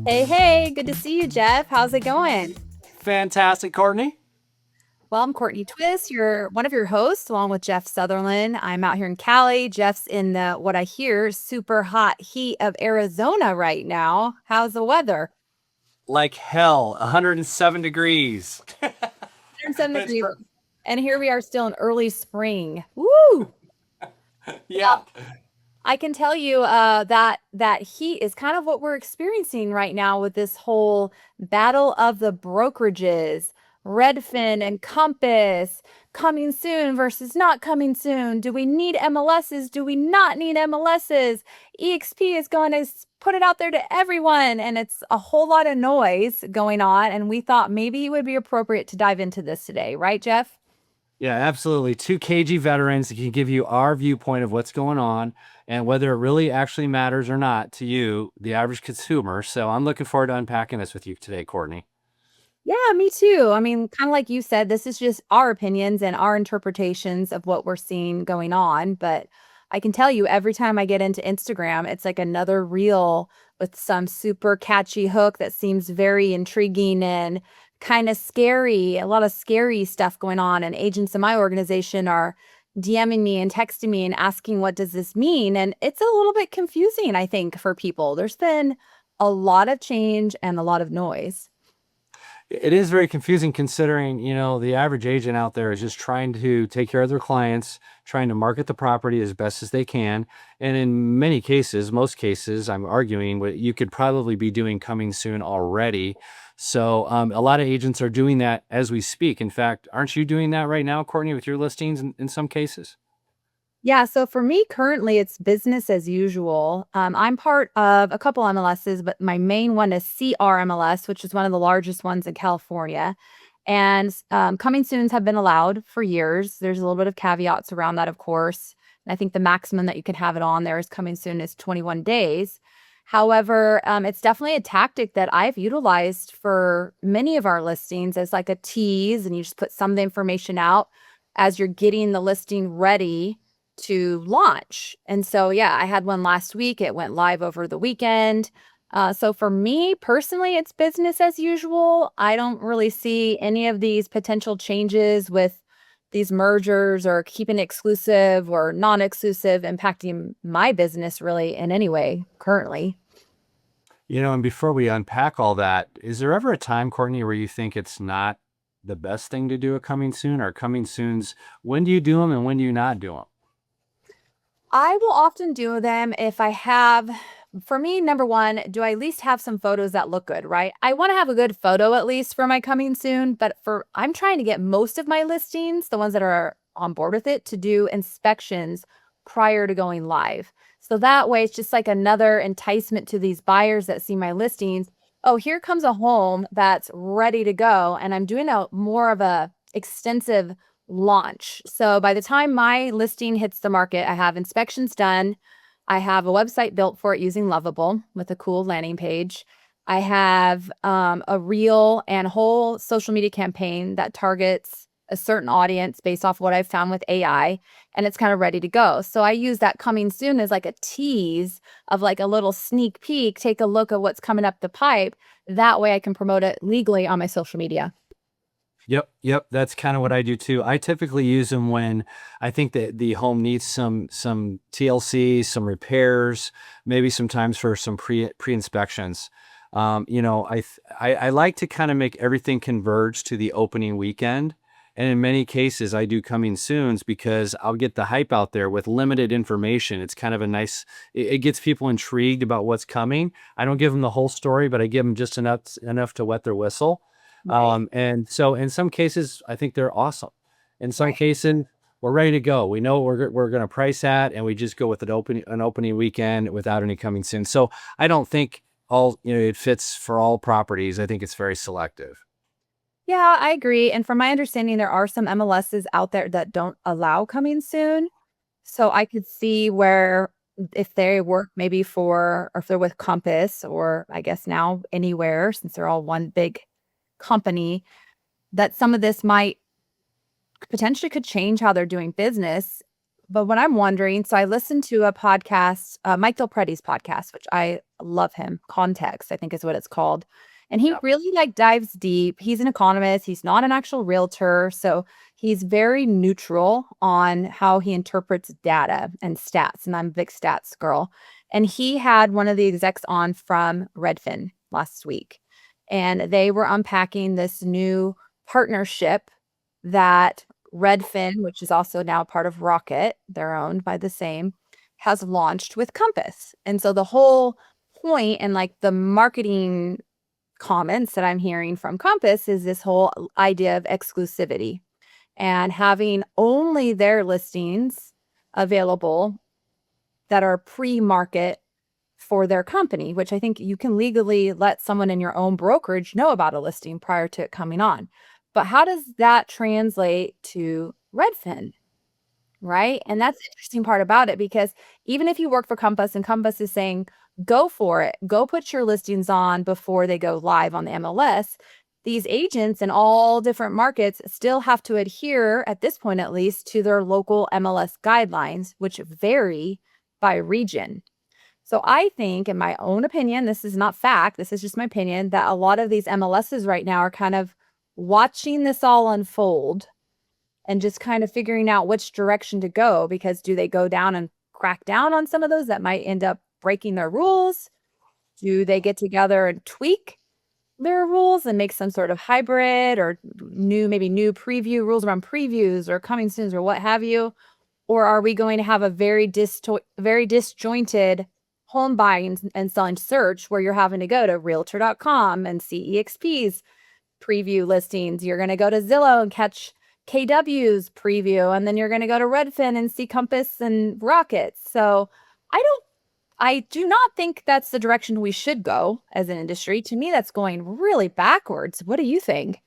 Hey, good to see you, Jeff. How's it going? Fantastic, Courtney. Well, I'm Courtney Twiss, one of your hosts, along with Jeff Sutherlin. I'm out here in Cali. Jeff's in the what I hear super hot heat of Arizona right now. How's the weather? Like hell, 107 degrees. 107 It's degrees. per- And here we are still in early spring. Woo! yeah. I can tell you that heat is kind of what we're experiencing right now with this whole battle of the brokerages, Redfin and Compass, coming soon versus not coming soon. Do we need MLSs? Do we not need MLSs? EXP is going to put it out there to everyone, and it's a whole lot of noise going on. And we thought maybe it would be appropriate to dive into this today, right, Jeff? Yeah, absolutely. Two KG veterans that can give you our viewpoint of what's going on and whether it really actually matters or not to you, the average consumer. So I'm looking forward to unpacking this with you today, Courtney. Yeah, me too. I mean, kind of like you said, this is just our opinions and our interpretations of what we're seeing going on. But I can tell you, every time I get into Instagram, it's like another reel with some super catchy hook that seems very intriguing and kind of scary. A lot of scary stuff going on. And agents in my organization are DMing me and texting me and asking, what does this mean? And it's a little bit confusing, I think, for people. There's been a lot of change and a lot of noise. It is very confusing considering, the average agent out there is just trying to take care of their clients, trying to market the property as best as they can. And in many cases, most cases, I'm arguing what you could probably be doing coming soon already. So a lot of agents are doing that as we speak. In fact, aren't you doing that right now, Courtney, with your listings in some cases? Yeah, so for me currently it's business as usual. I'm part of a couple MLSs, but my main one is CRMLS, which is one of the largest ones in California. And coming soons have been allowed for years. There's a little bit of caveats around that, of course. And I think the maximum that you can have it on there is coming soon is 21 days. However, it's definitely a tactic that I've utilized for many of our listings as like a tease, and you just put some of the information out as you're getting the listing ready to launch. And so, yeah, I had one last week. It went live over the weekend. So for me personally, it's business as usual. I don't really see any of these potential changes with these mergers or keeping exclusive or non-exclusive impacting my business really in any way currently. And before we unpack all that, is there ever a time, Courtney, where you think it's not the best thing to do a coming soon or coming soons? When do you do them and when do you not do them? I will often do them if I have, for me, number one, do I at least have some photos that look good, right? I want to have a good photo at least for my coming soon, but I'm trying to get most of my listings, the ones that are on board with it, to do inspections prior to going live. So that way it's just like another enticement to these buyers that see my listings. Oh, here comes a home that's ready to go. And I'm doing a more of a extensive launch. So by the time my listing hits the market, I have inspections done. I have a website built for it using Lovable with a cool landing page. I have a reel and whole social media campaign that targets a certain audience based off what I've found with AI, and it's kind of ready to go. So I use that coming soon as like a tease of like a little sneak peek, take a look at what's coming up the pipe. That way I can promote it legally on my social media. Yep. That's kind of what I do too. I typically use them when I think that the home needs some TLC, some repairs, maybe sometimes for some pre-inspections. I like to kind of make everything converge to the opening weekend. And in many cases, I do coming soons because I'll get the hype out there with limited information. It's kind of it gets people intrigued about what's coming. I don't give them the whole story, but I give them just enough to wet their whistle. Right. And so in some cases, I think they're awesome. In some cases, we're ready to go. We know we're going to price at, and we just go with an opening weekend without any coming soon. So I don't think it fits for all properties. I think it's very selective. Yeah, I agree. And from my understanding, there are some MLSs out there that don't allow coming soon. So I could see where if they work maybe or if they're with Compass or I guess now Anywhere, since they're all one big company, that some of this might potentially could change how they're doing business. But what I'm wondering, so I listened to a podcast, Mike Del Preti's podcast, which I love him. Context, I think is what it's called. And he Yeah. really like dives deep. He's an economist. He's not an actual realtor. So he's very neutral on how he interprets data and stats. And I'm a big stats girl. And he had one of the execs on from Redfin last week. And they were unpacking this new partnership that Redfin, which is also now part of Rocket, they're owned by the same, has launched with Compass. And so the whole point and like the marketing comments that I'm hearing from Compass is this whole idea of exclusivity and having only their listings available that are pre-market for their company, which I think you can legally let someone in your own brokerage know about a listing prior to it coming on. But how does that translate to Redfin? Right. And that's the interesting part about it, because even if you work for Compass and Compass is saying, go for it, go put your listings on before they go live on the MLS, these agents in all different markets still have to adhere, at this point at least, to their local MLS guidelines, which vary by region. So I think, in my own opinion, this is not fact, this is just my opinion, that a lot of these MLSs right now are kind of watching this all unfold and just kind of figuring out which direction to go, because do they go down and crack down on some of those that might end up breaking their rules? Do they get together and tweak their rules and make some sort of hybrid or maybe new preview rules around previews or coming soon or what have you? Or are we going to have a very disjointed home buying and selling search where you're having to go to realtor.com and see EXP's preview listings? You're going to go to Zillow and catch KW's preview, and then you're going to go to Redfin and see Compass and Rockets. So I do not think that's the direction we should go as an industry. To me, that's going really backwards. What do you think?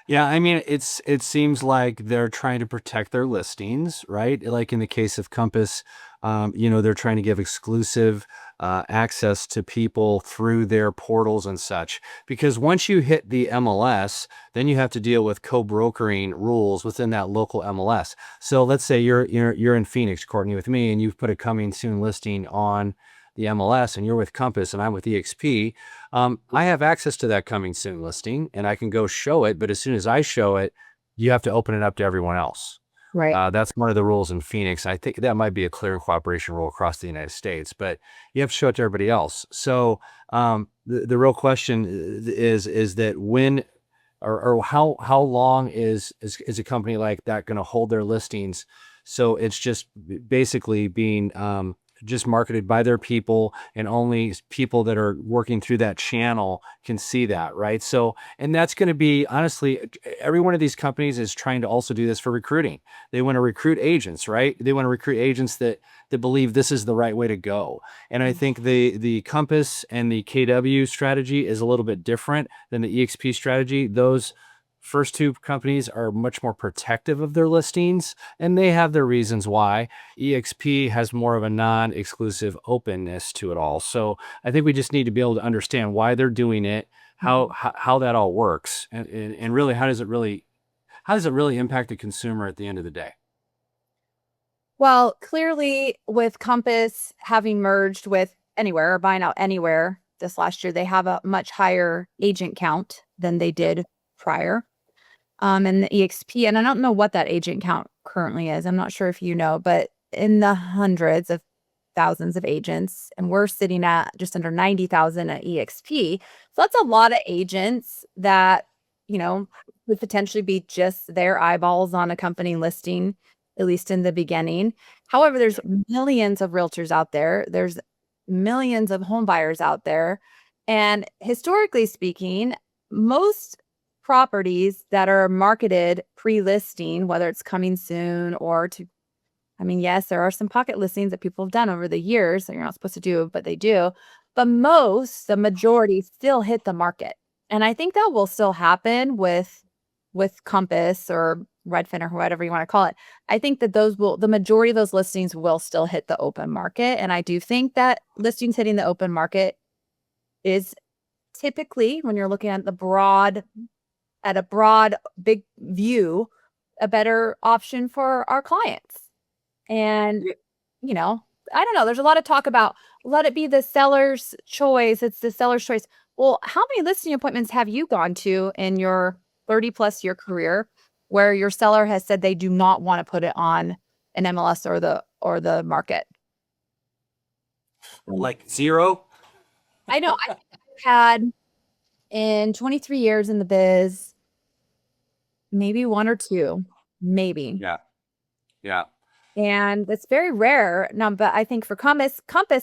Yeah, I mean, it seems like they're trying to protect their listings, right? Like in the case of Compass, they're trying to give exclusive access to people through their portals and such. Because once you hit the MLS, then you have to deal with co-brokering rules within that local MLS. So let's say you're in Phoenix, Courtney, with me, and you've put a coming soon listing on the MLS, and you're with Compass, and I'm with EXP. I have access to that coming soon listing and I can go show it. But as soon as I show it, you have to open it up to everyone else. Right. That's one of the rules in Phoenix. I think that might be a clear cooperation rule across the United States, but you have to show it to everybody else. So the real question is that when or how long is a company like that going to hold their listings? So it's just basically being just marketed by their people, and only people that are working through that channel can see that, right? So, and that's going to be, honestly, every one of these companies is trying to also do this for recruiting. They want to recruit agents, right? They want to recruit agents that believe this is the right way to go. And I think the Compass and the KW strategy is a little bit different than the EXP strategy. Those first two companies are much more protective of their listings, and they have their reasons why. EXP has more of a non-exclusive openness to it all. So I think we just need to be able to understand why they're doing it, how that all works, and really how does it really impact the consumer at the end of the day. Well, clearly, with Compass having merged with Anywhere or buying out Anywhere this last year, they have a much higher agent count than they did prior. And the EXP, and I don't know what that agent count currently is. I'm not sure if you know, but in the hundreds of thousands of agents, and we're sitting at just under 90,000 at EXP. So that's a lot of agents that, you know, would potentially be just their eyeballs on a company listing, at least in the beginning. However, there's millions of realtors out there. There's millions of home buyers out there. And historically speaking, most properties that are marketed pre-listing, whether it's coming soon or to, I mean, yes, there are some pocket listings that people have done over the years that you're not supposed to do, but they do. But the majority still hit the market. And I think that will still happen with Compass or Redfin or whatever you want to call it. I think that the majority of those listings will still hit the open market. And I do think that listings hitting the open market is typically, when you're looking at a broad, big view, a better option for our clients. And, you know, I don't know. There's a lot of talk about let it be the seller's choice. It's the seller's choice. Well, how many listing appointments have you gone to in your 30 plus year career where your seller has said they do not want to put it on an MLS or the market? Like zero? I know I've had in 23 years in the biz, maybe one or two, maybe. Yeah. Yeah. And that's very rare. Now, but I think for Compass,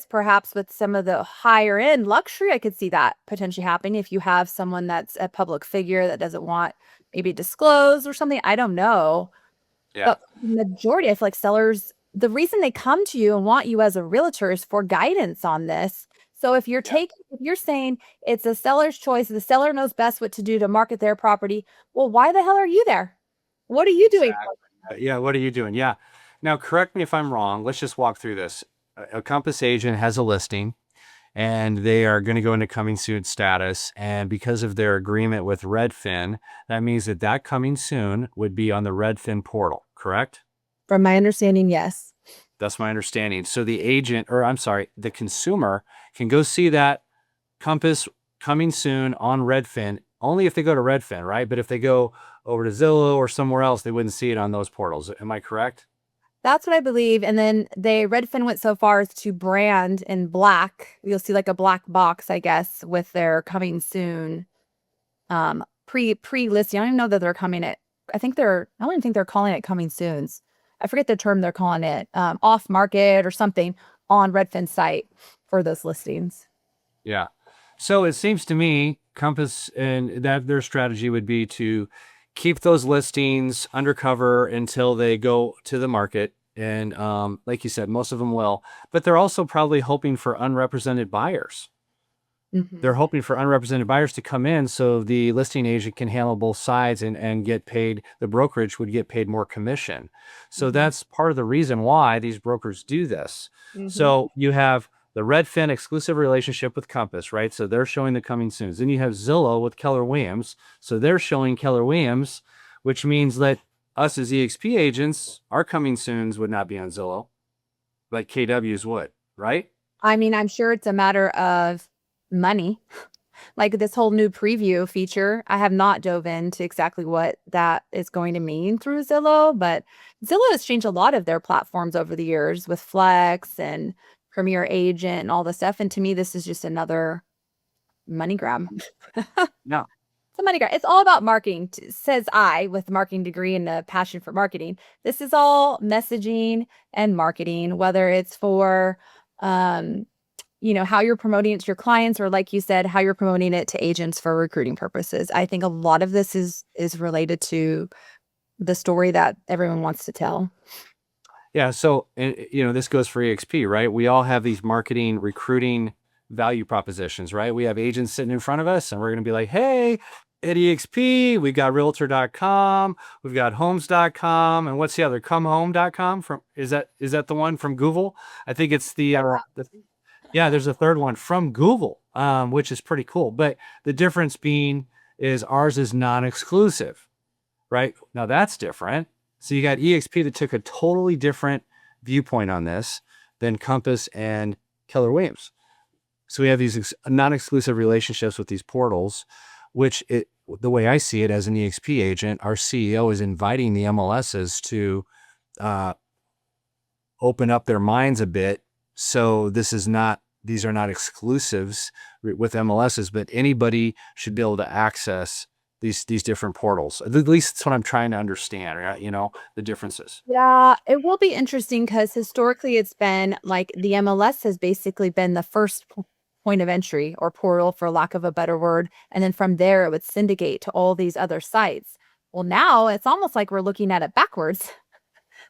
perhaps with some of the higher end luxury, I could see that potentially happening if you have someone that's a public figure that doesn't want maybe disclosed or something. I don't know. Yeah. But the majority, I feel like sellers, the reason they come to you and want you as a realtor is for guidance on this. So if Yeah. if you're saying it's a seller's choice, the seller knows best what to do to market their property, well, why the hell are you there? What are you doing? Exactly. Yeah. What are you doing? Yeah. Now, correct me if I'm wrong. Let's just walk through this. A Compass agent has a listing and they are going to go into coming soon status. And because of their agreement with Redfin, that means that that coming soon would be on the Redfin portal, correct? From my understanding, yes. That's my understanding. So the agent, or I'm sorry, the consumer can go see that Compass coming soon on Redfin only if they go to Redfin, right? But if they go over to Zillow or somewhere else, they wouldn't see it on those portals. Am I correct? That's what I believe. And then Redfin went so far as to brand in black. You'll see like a black box, I guess, with their coming soon pre listing. I don't even know that they're coming it. I don't even think they're calling it coming soons. I forget the term they're calling it, off market or something on Redfin's site for those listings. Yeah. So it seems to me Compass and that their strategy would be to keep those listings undercover until they go to the market. And like you said, most of them will, but they're also probably hoping for unrepresented buyers. Mhm. They're hoping for unrepresented buyers to come in so the listing agent can handle both sides and get paid. The brokerage would get paid more commission. So Mhm. that's part of the reason why these brokers do this. Mhm. So you have the Redfin exclusive relationship with Compass, right? So they're showing the coming soons. Then you have Zillow with Keller Williams. So they're showing Keller Williams, which means that us as EXP agents, our coming soons would not be on Zillow, like KW's would, right? I mean, I'm sure it's a matter of money. Like this whole new preview feature, I have not dove into exactly what that is going to mean through Zillow, but Zillow has changed a lot of their platforms over the years with Flex and Premier Agent and all the stuff. And to me, this is just another money grab. No. It's a money grab. It's all about marketing, says I, with a marketing degree and a passion for marketing. This is all messaging and marketing, whether it's for um, how you're promoting it to your clients, or like you said, how you're promoting it to agents for recruiting purposes. I think a lot of this is related to the story that everyone wants to tell. Yeah, so this goes for EXP, right? We all have these marketing, recruiting value propositions, right? We have agents sitting in front of us and we're going to be like, "Hey, at EXP, we've got realtor.com, we've got homes.com, and what's the other? Comehome.com from is that the one from Google? I think it's yeah, there's a third one from Google, which is pretty cool. But the difference being is ours is non-exclusive, right? Now that's different. So you got EXP that took a totally different viewpoint on this than Compass and Keller Williams. So we have these non-exclusive relationships with these portals, the way I see it as an EXP agent, our CEO is inviting the MLSs to uh, open up their minds a bit. So these are not exclusives with MLSs, but anybody should be able to access these different portals. At least that's what I'm trying to understand, right? The differences. Yeah, it will be interesting because historically it's been like the MLS has basically been the first point of entry or portal, for lack of a better word. And then from there, it would syndicate to all these other sites. Well, now it's almost like we're looking at it backwards.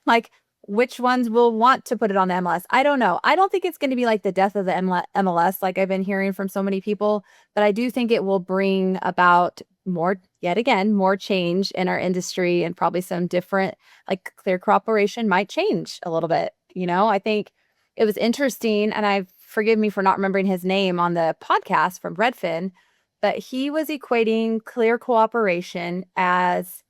Like, which ones will want to put it on the MLS? I don't know. I don't think it's going to be like the death of the MLS, like I've been hearing from so many people, but I do think it will bring about more, yet again, more change in our industry, and probably some different, like clear cooperation might change a little bit. I think it was interesting, and forgive me for not remembering his name on the podcast from Redfin, but he was equating clear cooperation as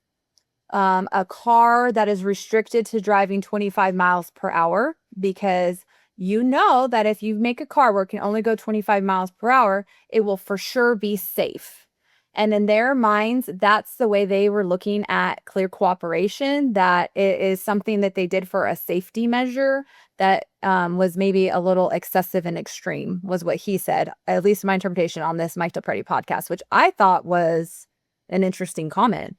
a car that is restricted to driving 25 miles per hour, because you know that if you make a car where it can only go 25 miles per hour, it will for sure be safe. And in their minds, that's the way they were looking at clear cooperation, that it is something that they did for a safety measure that was maybe a little excessive and extreme, was what he said, at least my interpretation on this Mike DePretti podcast, which I thought was an interesting comment.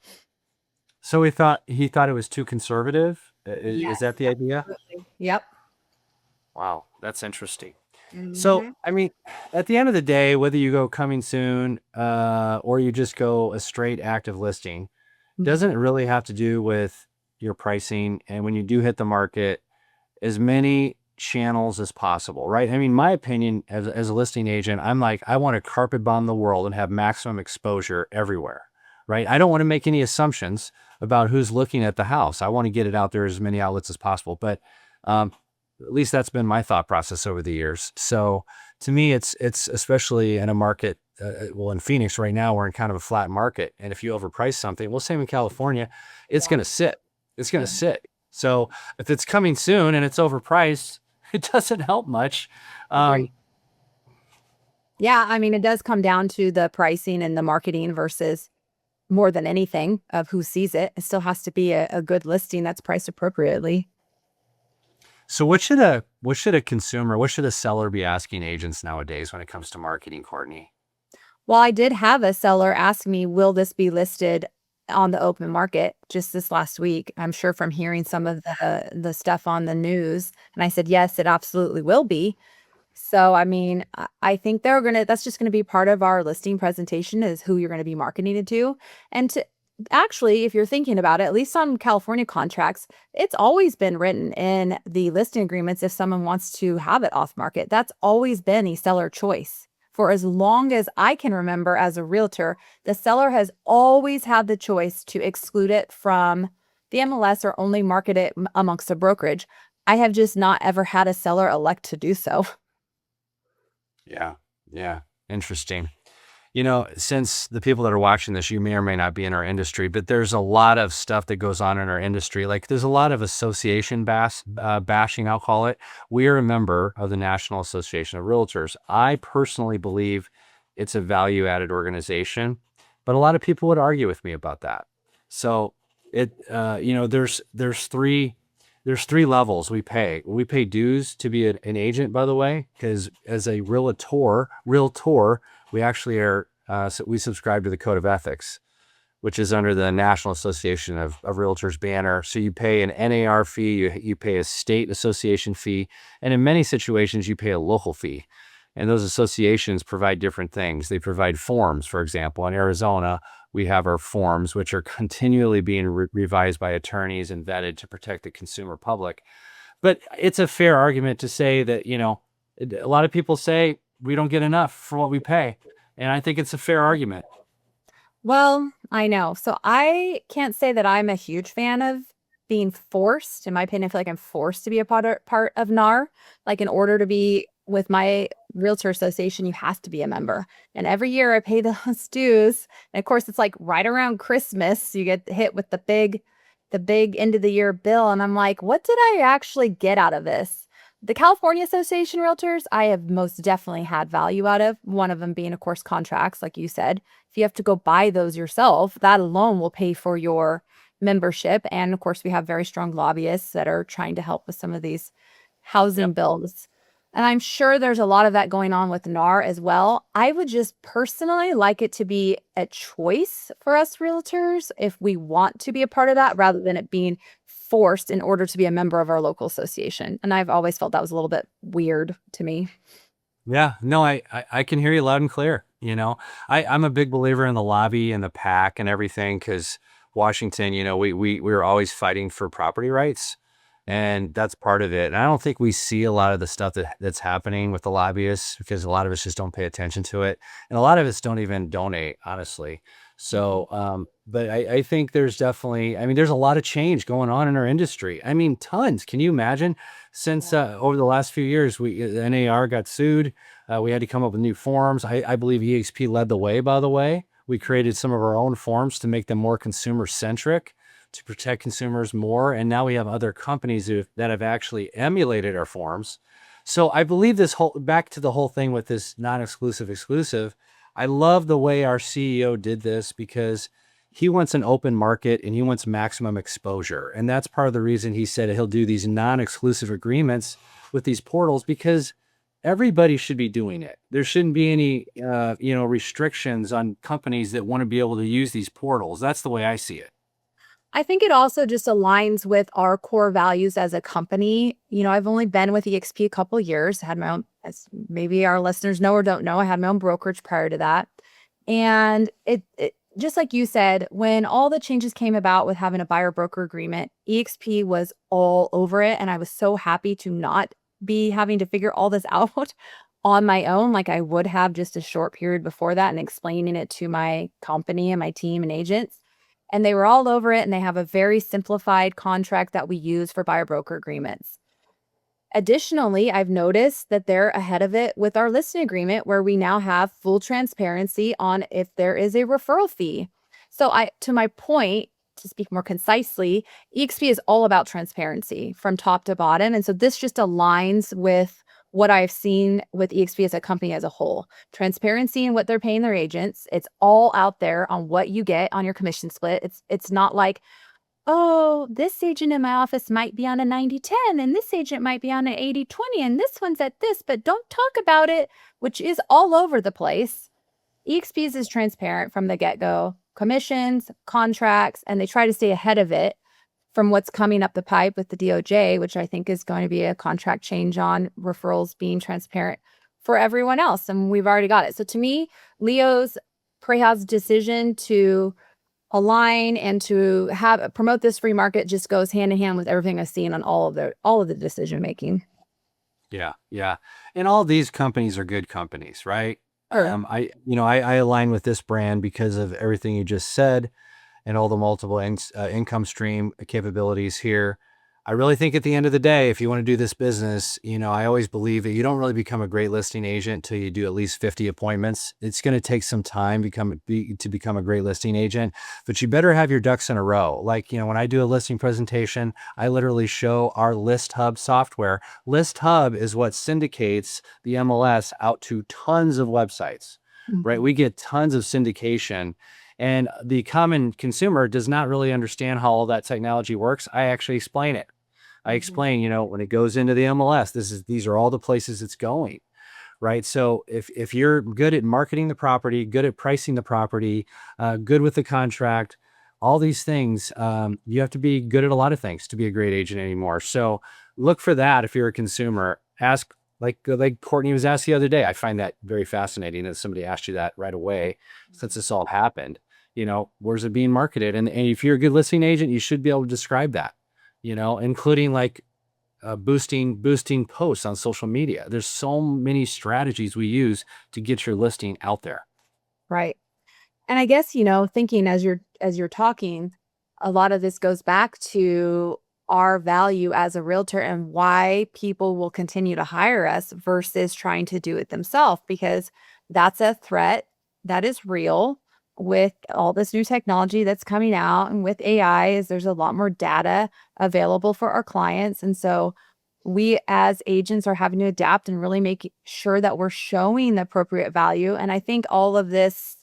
So he thought it was too conservative. Is Yes, that the idea? absolutely. Yep. Wow, that's interesting. So, Mhm. I mean, at the end of the day, whether you go coming soon, or you just go a straight active listing, Mhm. doesn't it really have to do with your pricing? And when you do hit the market, as many channels as possible, right? I mean, my opinion as a listing agent, I'm like, I want to carpet bomb the world and have maximum exposure everywhere, right? I don't want to make any assumptions about who's looking at the house. I want to get it out there as many outlets as possible. But um, at least that's been my thought process over the years. So to me, it's especially in a market. Well, in Phoenix right now, we're in kind of a flat market, and if you overprice something, well, same in California, it's Yeah. going to sit. It's going Yeah. to sit. So if it's coming soon and it's overpriced, it doesn't help much. Um, Agree. Yeah, I mean, it does come down to the pricing and the marketing versus more than anything of who sees it. It still has to be a good listing that's priced appropriately. so what should a seller be asking agents nowadays when it comes to marketing, Courtney? Well, I did have a seller ask me, will this be listed on the open market just this last week? I'm sure from hearing some of the stuff on the news. And I said, yes, it absolutely will be. So, I mean, I think that's just gonna be part of our listing presentation is who you're gonna be marketing it to. And to actually, if you're thinking about it, at least on California contracts, it's always been written in the listing agreements if someone wants to have it off market. That's always been a seller choice. For as long as I can remember as a realtor, the seller has always had the choice to exclude it from the MLS or only market it amongst a brokerage. I have just not ever had a seller elect to do so. Yeah. Yeah. Interesting. You know, since the people that are watching this, you may or may not be in our industry, but there's a lot of stuff that goes on in our industry. Like there's a lot of association bashing, I'll call it. We are a member of the National Association of Realtors. I personally believe it's a value-added organization, but a lot of people would argue with me about that. So there's three levels we pay. We pay dues to be an agent, by the way, because as a realtor, we actually are, so we subscribe to the Code of Ethics, which is under the National Association of Realtors banner. So you pay an NAR fee, you pay a state association fee, and in many situations, you pay a local fee. And those associations provide different things. They provide forms, for example. In Arizona, we have our forms, which are continually being revised by attorneys and vetted to protect the consumer public. But it's a fair argument to say that, a lot of people say we don't get enough for what we pay. And I think it's a fair argument. Well, I know. So I can't say that I'm a huge fan of being forced. In my opinion, I feel like I'm forced to be a part of NAR. Like in order to be with my realtor association, you have to be a member. And every year I pay those dues. And of course, it's like right around Christmas, you get hit with the big end of the year bill. And I'm like, what did I actually get out of this? The California Association Realtors, I have most definitely had value out of. One of them being, of course, contracts, like you said. If you have to go buy those yourself, that alone will pay for your membership. And of course, we have very strong lobbyists that are trying to help with some of these housing Yep. bills. And I'm sure there's a lot of that going on with NAR as well. I would just personally like it to be a choice for us realtors if we want to be a part of that rather than it being forced in order to be a member of our local association. And I've always felt that was a little bit weird to me. Yeah, no, I can hear you loud and clear. I'm a big believer in the lobby and the PAC and everything because Washington, we're always fighting for property rights, and that's part of it. And I don't think we see a lot of the stuff that's happening with the lobbyists because a lot of us just don't pay attention to it, and a lot of us don't even donate, honestly. So, but I think there's definitely, I mean, there's a lot of change going on in our industry. I mean, tons. Can you imagine? Since over the last few years, the NAR got sued. We had to come up with new forms. I believe EXP led the way, by the way. We created some of our own forms to make them more consumer centric. to protect consumers more. And now we have other companies that have actually emulated our forms. So I believe this whole, back to the whole thing with this non-exclusive exclusive, I love the way our CEO did this because he wants an open market and he wants maximum exposure. And that's part of the reason he said he'll do these non-exclusive agreements with these portals, because everybody should be doing it. There shouldn't be any, restrictions on companies that want to be able to use these portals. That's the way I see it. I think it also just aligns with our core values as a company. I've only been with EXP a couple years, had my own, as maybe our listeners know or don't know, I had my own brokerage prior to that. And it just like you said, when all the changes came about with having a buyer broker agreement, EXP was all over it. And I was so happy to not be having to figure all this out on my own, like I would have just a short period before that, and explaining it to my company and my team and agents. And they were all over it. And they have a very simplified contract that we use for buyer broker agreements. Additionally, I've noticed that they're ahead of it with our listing agreement, where we now have full transparency on if there is a referral fee. So to my point, to speak more concisely, EXP is all about transparency from top to bottom. And so this just aligns with what I've seen with EXP as a company as a whole. Transparency in what they're paying their agents. It's all out there on what you get on your commission split. It's not like, oh, this agent in my office might be on a 90/10, and this agent might be on an 80/20, and this one's at this, but don't talk about it, which is all over the place. EXP's is transparent from the get-go. Commissions, contracts, and they try to stay ahead of it from what's coming up the pipe with the DOJ, which I think is going to be a contract change on referrals being transparent for everyone else. And we've already got it. So to me, Leo's Prehaz's decision to align and to promote this free market just goes hand in hand with everything I've seen on all of the decision making. Yeah, yeah. And all these companies are good companies, right? Sure. I align with this brand because of everything you just said and all the multiple income stream capabilities here. I really think at the end of the day, if you want to do this business, I always believe that you don't really become a great listing agent until you do at least 50 appointments. It's going to take some time to become a great listing agent, but you better have your ducks in a row. Like, when I do a listing presentation, I literally show our List Hub software. List Hub is what syndicates the MLS out to tons of websites, right? Mhm. We get tons of syndication. And the common consumer does not really understand how all that technology works. I actually explain it. I Mhm. explain, when it goes into the MLS, these are all the places it's going, right? So if you're good at marketing the property, good at pricing the property, good with the contract, all these things, you have to be good at a lot of things to be a great agent anymore. So look for that if you're a consumer. Ask, like Courtney was asked the other day. I find that very fascinating that somebody asked you that right away, since this all happened. Where's it being marketed? And if you're a good listing agent, you should be able to describe that, including like boosting posts on social media. There's so many strategies we use to get your listing out there. Right. And I guess, thinking as you're talking, a lot of this goes back to our value as a realtor and why people will continue to hire us versus trying to do it themselves, because that's a threat that is real with all this new technology that's coming out, and with AI is there's a lot more data available for our clients. And so we as agents are having to adapt and really make sure that we're showing the appropriate value. And I think all of this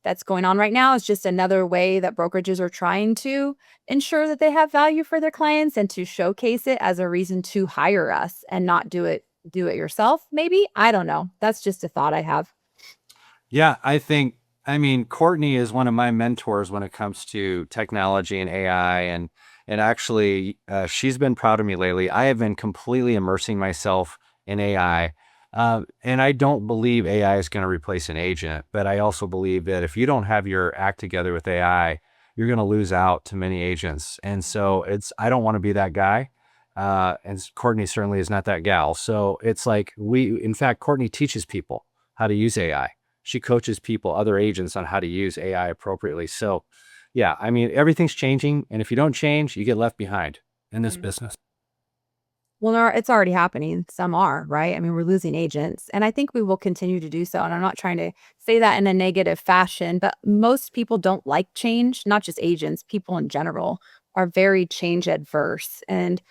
that's going on right now is just another way that brokerages are trying to ensure that they have value for their clients and to showcase it as a reason to hire us and not do it yourself. Maybe, I don't know. That's just a thought I have. Yeah, I mean, Courtney is one of my mentors when it comes to technology and AI, and actually, she's been proud of me lately. I have been completely immersing myself in AI, and I don't believe AI is going to replace an agent, but I also believe that if you don't have your act together with AI, you're going to lose out to many agents. And so I don't want to be that guy. And Courtney certainly is not that gal. So it's like in fact, Courtney teaches people how to use AI. She coaches people, other agents, on how to use AI appropriately. So, yeah, I mean, everything's changing. And if you don't change, you get left behind in this Mm. business. Well, no, it's already happening. Some are, right? I mean, we're losing agents, and I think we will continue to do so. And I'm not trying to say that in a negative fashion, but most people don't like change, not just agents, people in general. are very change adverse. And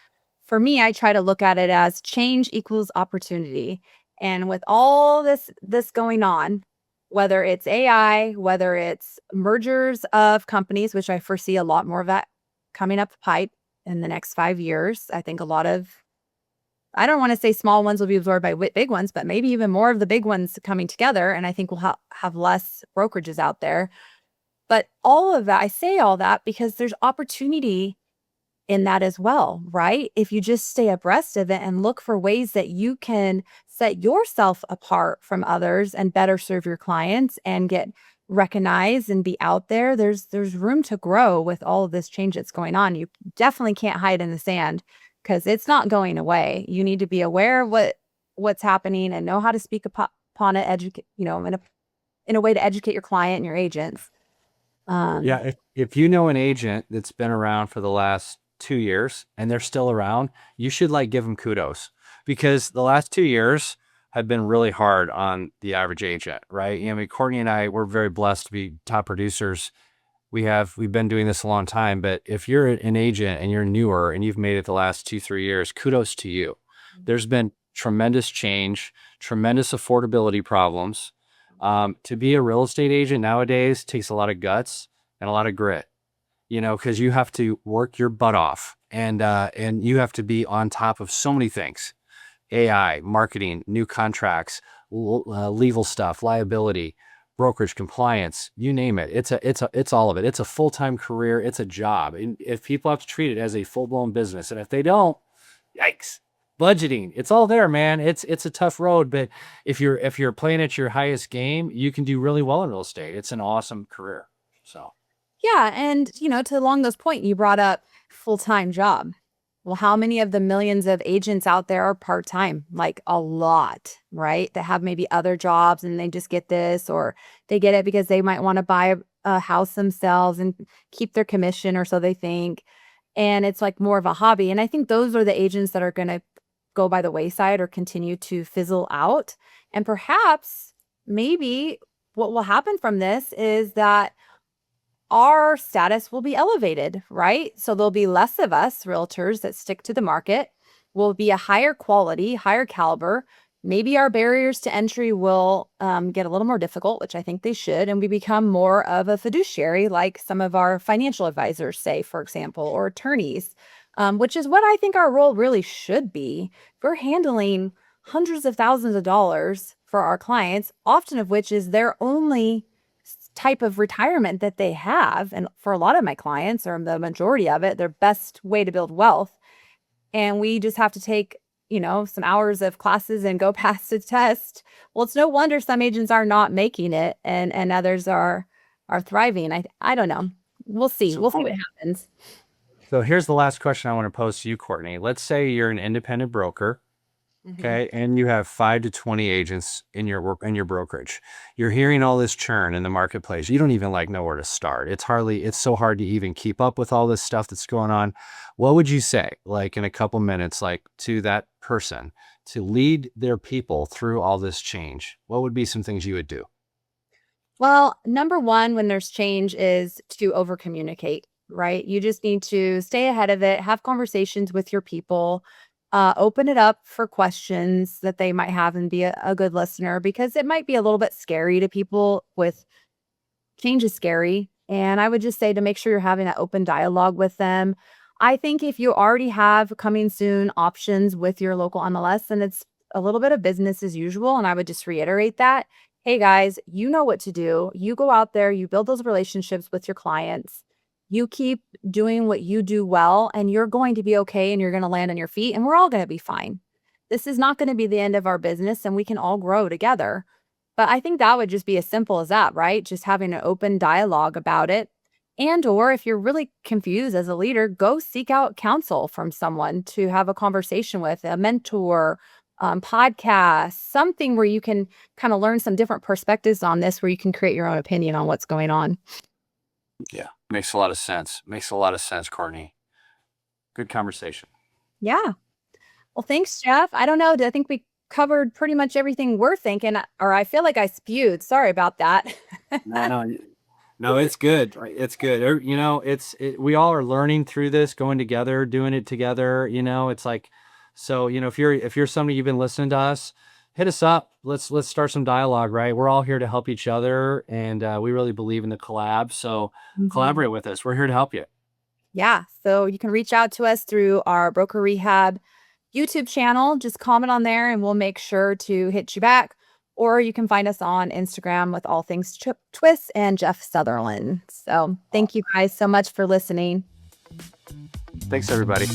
for me, I try to look at it as change equals opportunity. And with all this going on, whether it's AI, whether it's mergers of companies, which I foresee a lot more of that coming up the pipe in the next 5 years. I think a lot of, I don't want to say small ones will be absorbed by big ones, but maybe even more of the big ones coming together. And I think we'll have less brokerages out there. But all of that, I say all that because there's opportunity in that as well, right? If you just stay abreast of it and look for ways that you can set yourself apart from others and better serve your clients and get recognized and be out there, there's room to grow with all of this change that's going on. You definitely can't hide in the sand because it's not going away. You need to be aware of what's happening and know how to speak upon it, educate, in a way to educate your client and your agents. Yeah, if you know an agent that's been around for the last 2 years and they're still around, you should like give them kudos because the last 2 years have been really hard on the average agent, right? I mean, Courtney and I, we're very blessed to be top producers. We've been doing this a long time, but if you're an agent and you're newer and you've made it the last 2, 3 years, kudos to you. There's been tremendous change, tremendous affordability problems. To be a real estate agent nowadays takes a lot of guts and a lot of grit, because you have to work your butt off and you have to be on top of so many things: AI, marketing, new contracts, legal stuff, liability, brokerage, compliance, you name it. It's all of it. It's a full-time career. It's a job. And if people have to treat it as a full-blown business, and if they don't, yikes. Budgeting, it's all there, man. It's a tough road, but if you're playing at your highest game, you can do really well in real estate. It's an awesome career. So Yeah, and to along those point, you brought up full-time job. Well, how many of the millions of agents out there are part-time? Like a lot, right? That have maybe other jobs and they just get this, or they get it because they might want to buy a house themselves and keep their commission, or so they think. And it's like more of a hobby. And I think those are the agents that are going to go by the wayside or continue to fizzle out. And perhaps maybe what will happen from this is that our status will be elevated, right? So there'll be less of us realtors that stick to the market. Will be a higher quality, higher caliber. Maybe our barriers to entry will get a little more difficult, which I think they should, and we become more of a fiduciary, like some of our financial advisors say, for example, or attorneys, which is what I think our role really should be. We're handling hundreds of thousands of dollars for our clients, often of which is their only type of retirement that they have. And for a lot of my clients, or the majority of it, their best way to build wealth. And we just have to take, some hours of classes and go past the test. Well, it's no wonder some agents are not making it and others are thriving. I don't know. We'll see. We'll see what happens. so here's the last question I want to pose to you, Courtney. Let's say you're an independent broker. Mhm. Okay. And you have 5 to 20 agents in your work in your brokerage. You're hearing all this churn in the marketplace. You don't even know where to start. It's so hard to even keep up with all this stuff that's going on. What would you say, in a couple minutes, to that person to lead their people through all this change? What would be some things you would do? Well, number one, when there's change, is to over communicate, right? You just need to stay ahead of it, have conversations with your people, open it up for questions that they might have, and be a good listener, because it might be a little bit scary to people. With change is scary. And I would just say to make sure you're having that open dialogue with them. I think if you already have coming soon options with your local MLS, then it's a little bit of business as usual. And I would just reiterate that. Hey guys, you know what to do. You go out there, you build those relationships with your clients. You keep doing what you do well, and you're going to be okay, and you're going to land on your feet, and we're all going to be fine. This is not going to be the end of our business, and we can all grow together. But I think that would just be as simple as that, right? Just having an open dialogue about it. And or if you're really confused as a leader, go seek out counsel from someone to have a conversation with, a mentor, podcast, something where you can kind of learn some different perspectives on this, where you can create your own opinion on what's going on. Yeah. Makes a lot of sense. Makes a lot of sense, Courtney. Good conversation. Yeah. Well, thanks, Jeff. I don't know. I think we covered pretty much everything we're thinking, or I feel like I spewed. Sorry about that. No, no, No, it's good. It's good. You know, we all are learning through this, going together, doing it together. You know, it's like, so, you know, if you're somebody, you've been listening to us, hit us up. Let's start some dialogue, right? We're all here to help each other, and we really believe in the collab. So Mhm. collaborate with us. We're here to help you. Yeah. So you can reach out to us through our Broker Rehab YouTube channel. Just comment on there and we'll make sure to hit you back. Or you can find us on Instagram with all things Twiss and Jeff Sutherlin. So thank you guys so much for listening. Thanks, everybody.